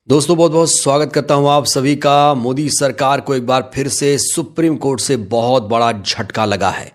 दोस्तों बहुत बहुत स्वागत करता हूं आप सभी का। मोदी सरकार को एक बार फिर से सुप्रीम कोर्ट से बहुत बड़ा झटका लगा है।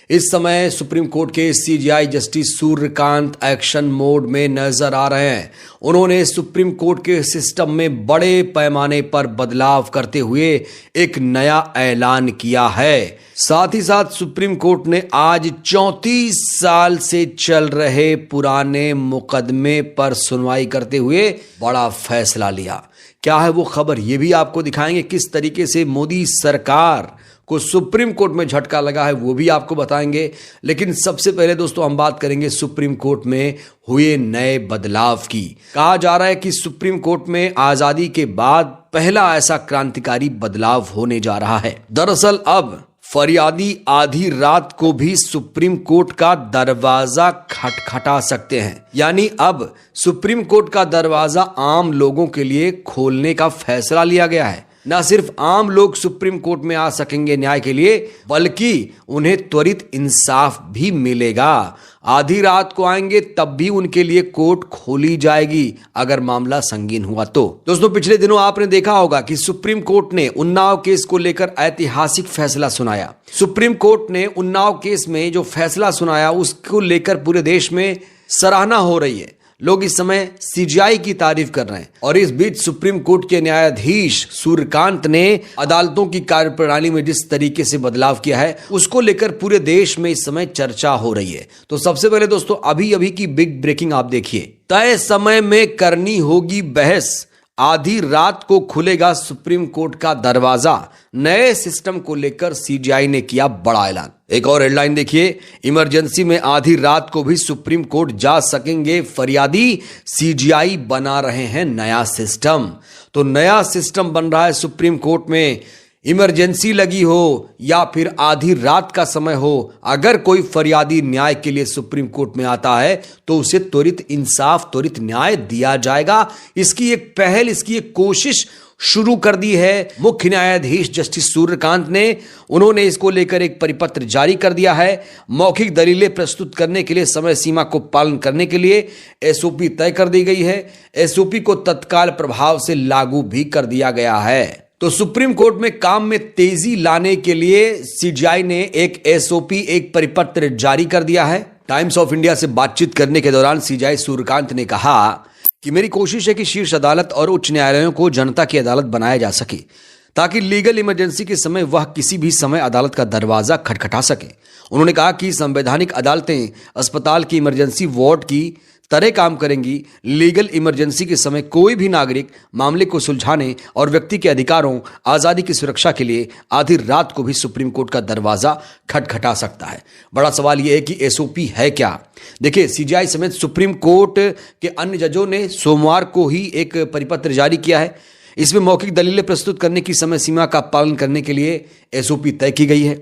इस समय सुप्रीम कोर्ट के CJI justice Suryakant action mode में नजर आ रहे हैं। उन्होंने सुप्रीम कोर्ट के सिस्टम में बड़े पैमाने पर बदलाव करते हुए एक नया ऐलान किया है। साथ ही साथ सुप्रीम कोर्ट ने आज 34 साल से चल रहे पुराने मुकदमे पर सुनवाई करते हुए बड़ा फैसला लिया। क्या है वो खबर, ये भी आपको दिखाएंगे। किस तरीके से मोदी सरकार को सुप्रीम कोर्ट में झटका लगा है वो भी आपको बताएंगे। लेकिन सबसे पहले दोस्तों हम बात करेंगे सुप्रीम कोर्ट में हुए नए बदलाव की। कहा जा रहा है कि सुप्रीम कोर्ट में आजादी के बाद पहला ऐसा क्रांतिकारी बदलाव होने जा रहा है। दरअसल अब फरियादी आधी रात को भी सुप्रीम कोर्ट का दरवाजा खटखटा सकते हैं। यानी अब सुप्रीम कोर्ट का दरवाजा आम लोगों के लिए खोलने का फैसला लिया गया है। न सिर्फ आम लोग सुप्रीम कोर्ट में आ सकेंगे न्याय के लिए, बल्कि उन्हें त्वरित इंसाफ भी मिलेगा। आधी रात को आएंगे तब भी उनके लिए कोर्ट खोली जाएगी अगर मामला संगीन हुआ तो। दोस्तों पिछले दिनों आपने देखा होगा कि सुप्रीम कोर्ट ने उन्नाव केस को लेकर ऐतिहासिक फैसला सुनाया। सुप्रीम कोर्ट ने उन्नाव केस में जो फैसला सुनाया उसको लेकर पूरे देश में सराहना हो रही है। लोग इस समय सीजेआई की तारीफ कर रहे हैं। और इस बीच सुप्रीम कोर्ट के न्यायाधीश सूर्यकांत ने अदालतों की कार्यप्रणाली में जिस तरीके से बदलाव किया है उसको लेकर पूरे देश में इस समय चर्चा हो रही है। तो सबसे पहले दोस्तों अभी की बिग ब्रेकिंग आप देखिए। तय समय में करनी होगी बहस, आधी रात को खुलेगा सुप्रीम कोर्ट का दरवाजा। नए सिस्टम को लेकर सीजेआई ने किया बड़ा ऐलान। एक और हेडलाइन देखिए, इमरजेंसी में आधी रात को भी सुप्रीम कोर्ट जा सकेंगे फरियादी, सीजेआई बना रहे हैं नया सिस्टम। तो नया सिस्टम बन रहा है सुप्रीम कोर्ट में। इमरजेंसी लगी हो या फिर आधी रात का समय हो, अगर कोई फरियादी न्याय के लिए सुप्रीम कोर्ट में आता है तो उसे त्वरित इंसाफ, त्वरित न्याय दिया जाएगा। इसकी एक पहल, इसकी एक कोशिश शुरू कर दी है मुख्य न्यायाधीश जस्टिस सूर्यकांत ने। उन्होंने इसको लेकर एक परिपत्र जारी कर दिया है। मौखिक दलीलें प्रस्तुत करने के लिए समय सीमा को पालन करने के लिए एसओपी तय कर दी गई है। एसओपी को तत्काल प्रभाव से लागू भी कर दिया गया है। तो सुप्रीम कोर्ट में काम में तेजी लाने के लिए सीजेआई ने एक एसओपी, एक परिपत्र जारी कर दिया है। टाइम्स ऑफ इंडिया से बातचीत करने के दौरान सीजेआई सूर्यकांत ने कहा कि मेरी कोशिश है कि शीर्ष अदालत और उच्च न्यायालयों को जनता की अदालत बनाया जा सके ताकि लीगल इमरजेंसी के समय वह किसी भी समय अदालत का दरवाजा खटखटा सके। उन्होंने कहा कि संवैधानिक अदालतें अस्पताल की इमरजेंसी वार्ड की तरह काम करेंगी। लीगल इमरजेंसी के समय कोई भी नागरिक मामले को सुलझाने और व्यक्ति के अधिकारों, आज़ादी की सुरक्षा के लिए आधी रात को भी सुप्रीम कोर्ट का दरवाजा खटखटा सकता है। बड़ा सवाल यह है कि एसओपी है क्या। देखिए, सीजेआई समेत सुप्रीम कोर्ट के अन्य जजों ने सोमवार को ही एक परिपत्र जारी किया है। इसमें मौखिक दलीलें प्रस्तुत करने की समय सीमा का पालन करने के लिए एसओपी तय की गई है।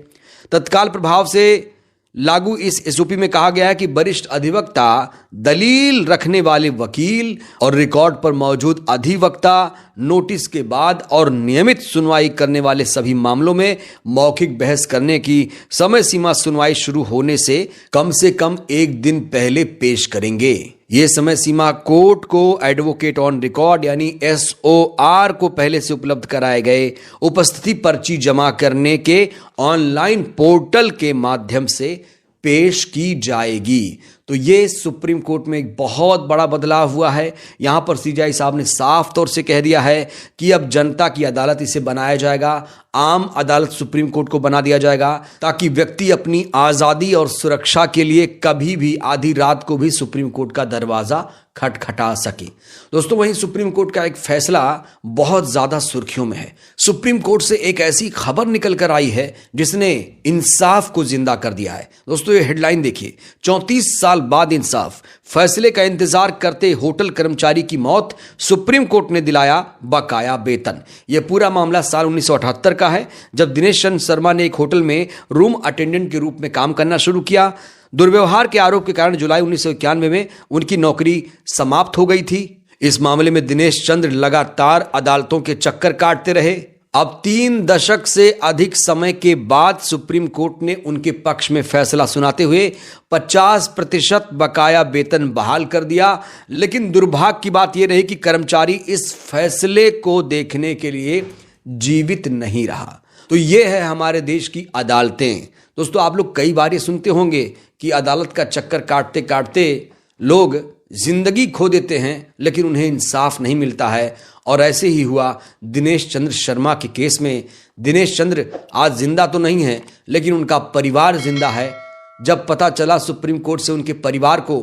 तत्काल प्रभाव से लागू इस एसओपी में कहा गया है कि वरिष्ठ अधिवक्ता, दलील रखने वाले वकील और रिकॉर्ड पर मौजूद अधिवक्ता नोटिस के बाद और नियमित सुनवाई करने वाले सभी मामलों में मौखिक बहस करने की समय सीमा सुनवाई शुरू होने से कम एक दिन पहले पेश करेंगे। ये समय सीमा कोर्ट को एडवोकेट ऑन रिकॉर्ड यानी एसओआर को पहले से उपलब्ध कराए गए उपस्थिति पर्ची जमा करने के ऑनलाइन पोर्टल के माध्यम से पेश की जाएगी। तो ये सुप्रीम कोर्ट में एक बहुत बड़ा बदलाव हुआ है। यहां पर सीजेआई साहब ने साफ तौर से कह दिया है कि अब जनता की अदालत इसे बनाया जाएगा, आम अदालत सुप्रीम कोर्ट को बना दिया जाएगा ताकि व्यक्ति अपनी आज़ादी और सुरक्षा के लिए कभी भी आधी रात को भी सुप्रीम कोर्ट का दरवाजा खटखटा सके। दोस्तों वहीं सुप्रीम कोर्ट का एक फैसला बहुत ज्यादा सुर्खियों में है। सुप्रीम कोर्ट से एक ऐसी खबर निकल कर आई है जिसने इंसाफ को जिंदा कर दिया है। दोस्तों ये हेडलाइन देखिए, 34 साल बाद इंसाफ, फैसले का इंतजार करते होटल कर्मचारी की मौत, सुप्रीम कोर्ट ने दिलाया बकाया वेतन। यह पूरा मामला साल 1978 का है जब दिनेश चंद्र शर्मा ने एक होटल में रूम अटेंडेंट के रूप में काम करना शुरू किया। दुर्व्यवहार के आरोप के कारण जुलाई 1991 में उनकी नौकरी समाप्त हो गई थी। इस मामले में दिनेश चंद्र लगातार अदालतों के चक्कर काटते रहे अब 3 दशक से अधिक समय के बाद सुप्रीम कोर्ट ने उनके पक्ष में फैसला सुनाते हुए 50% बकाया वेतन बहाल कर दिया। लेकिन दुर्भाग्य की बात यह रही कि कर्मचारी इस फैसले को देखने के लिए जीवित नहीं रहा। तो ये है हमारे देश की अदालतें। दोस्तों, आप लोग कई बार ये सुनते होंगे कि अदालत का चक्कर काटते काटते लोग जिंदगी खो देते हैं, लेकिन उन्हें इंसाफ नहीं मिलता है। और ऐसे ही हुआ दिनेश चंद्र शर्मा के केस में। दिनेश चंद्र आज जिंदा तो नहीं है, लेकिन उनका परिवार जिंदा है। जब पता चला सुप्रीम कोर्ट से उनके परिवार को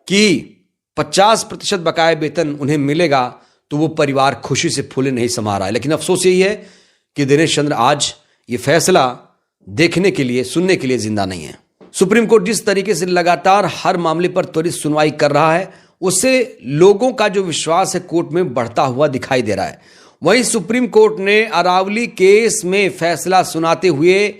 कि 50% बकाया वेतन उन्हें मिलेगा, तो वो परिवार खुशी से फूले नहीं समा रहा है। लेकिन अफसोस यही है कि दिनेश चंद्र आज ये फैसला देखने के लिए, सुनने के लिए जिंदा नहीं है। सुप्रीम कोर्ट जिस तरीके से लगातार हर मामले पर त्वरित सुनवाई कर रहा है, उससे लोगों का जो विश्वास है कोर्ट में बढ़ता हुआ दिखाई दे रहा है। वहीं सुप्रीम कोर्ट ने अरावली केस में फैसला सुनाते हुए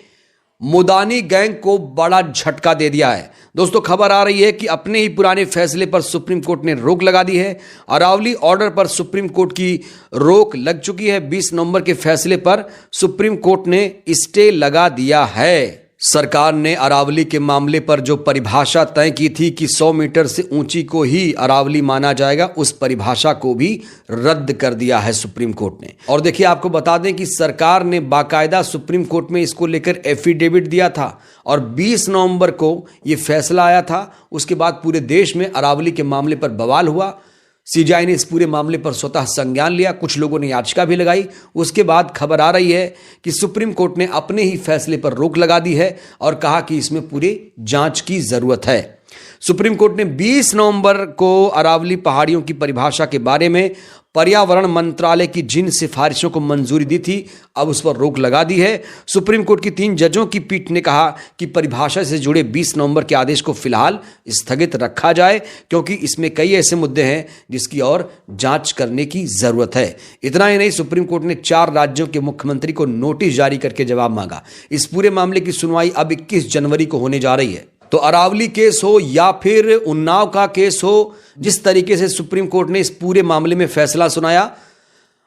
मुदानी गैंग को बड़ा झटका दे दिया है। दोस्तों, खबर आ रही है कि अपने ही पुराने फैसले पर सुप्रीम कोर्ट ने रोक लगा दी है। अरावली ऑर्डर पर सुप्रीम कोर्ट की रोक लग चुकी है। 20 नवंबर के फैसले पर सुप्रीम कोर्ट ने स्टे लगा दिया है। सरकार ने अरावली के मामले पर जो परिभाषा तय की थी कि 100 मीटर से ऊंची को ही अरावली माना जाएगा, उस परिभाषा को भी रद्द कर दिया है सुप्रीम कोर्ट ने। और देखिए, आपको बता दें कि सरकार ने बाकायदा सुप्रीम कोर्ट में इसको लेकर एफिडेविट दिया था और 20 नवंबर को ये फैसला आया था। उसके बाद पूरे देश में अरावली के मामले पर बवाल हुआ। सीजीआई ने इस पूरे मामले पर स्वतः संज्ञान लिया, कुछ लोगों ने याचिका भी लगाई। उसके बाद खबर आ रही है कि सुप्रीम कोर्ट ने अपने ही फैसले पर रोक लगा दी है और कहा कि इसमें पूरी जांच की जरूरत है। सुप्रीम कोर्ट ने 20 नवंबर को अरावली पहाड़ियों की परिभाषा के बारे में पर्यावरण मंत्रालय की जिन सिफारिशों को मंजूरी दी थी, अब उस पर रोक लगा दी है। सुप्रीम कोर्ट की 3 जजों की पीठ ने कहा कि परिभाषा से जुड़े 20 नवंबर के आदेश को फिलहाल स्थगित रखा जाए, क्योंकि इसमें कई ऐसे मुद्दे हैं जिसकी और जांच करने की जरूरत है। इतना ही नहीं, सुप्रीम कोर्ट ने 4 राज्यों के मुख्यमंत्री को नोटिस जारी करके जवाब मांगा। इस पूरे मामले की सुनवाई अब 21 जनवरी को होने जा रही है। तो अरावली केस हो या फिर उन्नाव का केस हो, जिस तरीके से सुप्रीम कोर्ट ने इस पूरे मामले में फैसला सुनाया,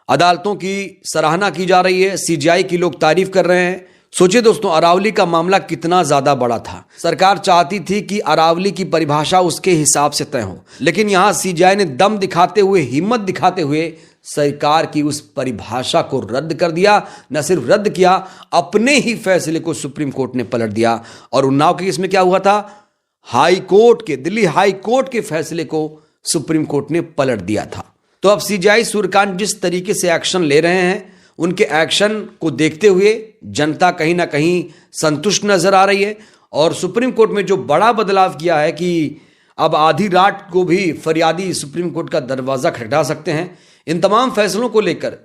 अदालतों की सराहना की जा रही है, सीजीआई की लोग तारीफ कर रहे हैं। सोचिए दोस्तों, अरावली का मामला कितना ज्यादा बड़ा था। सरकार चाहती थी कि अरावली की परिभाषा उसके हिसाब से तय हो, लेकिन यहां सीजीआई ने दम दिखाते हुए, हिम्मत दिखाते हुए सरकार की उस परिभाषा को रद्द कर दिया। न सिर्फ रद्द किया, अपने ही फैसले को सुप्रीम कोर्ट ने पलट दिया। और उन्नाव के केस में क्या हुआ था, हाई कोर्ट के, दिल्ली हाई कोर्ट के फैसले को सुप्रीम कोर्ट ने पलट दिया था। तो अब सीजीआई सूर्यकांत जिस तरीके से एक्शन ले रहे हैं, उनके एक्शन को देखते हुए जनता कहीं ना कहीं संतुष्ट नजर आ रही है। और सुप्रीम कोर्ट में जो बड़ा बदलाव किया है कि अब आधी रात को भी फरियादी सुप्रीम कोर्ट का दरवाजा खटखटा सकते हैं। इन तमाम फैसलों को लेकर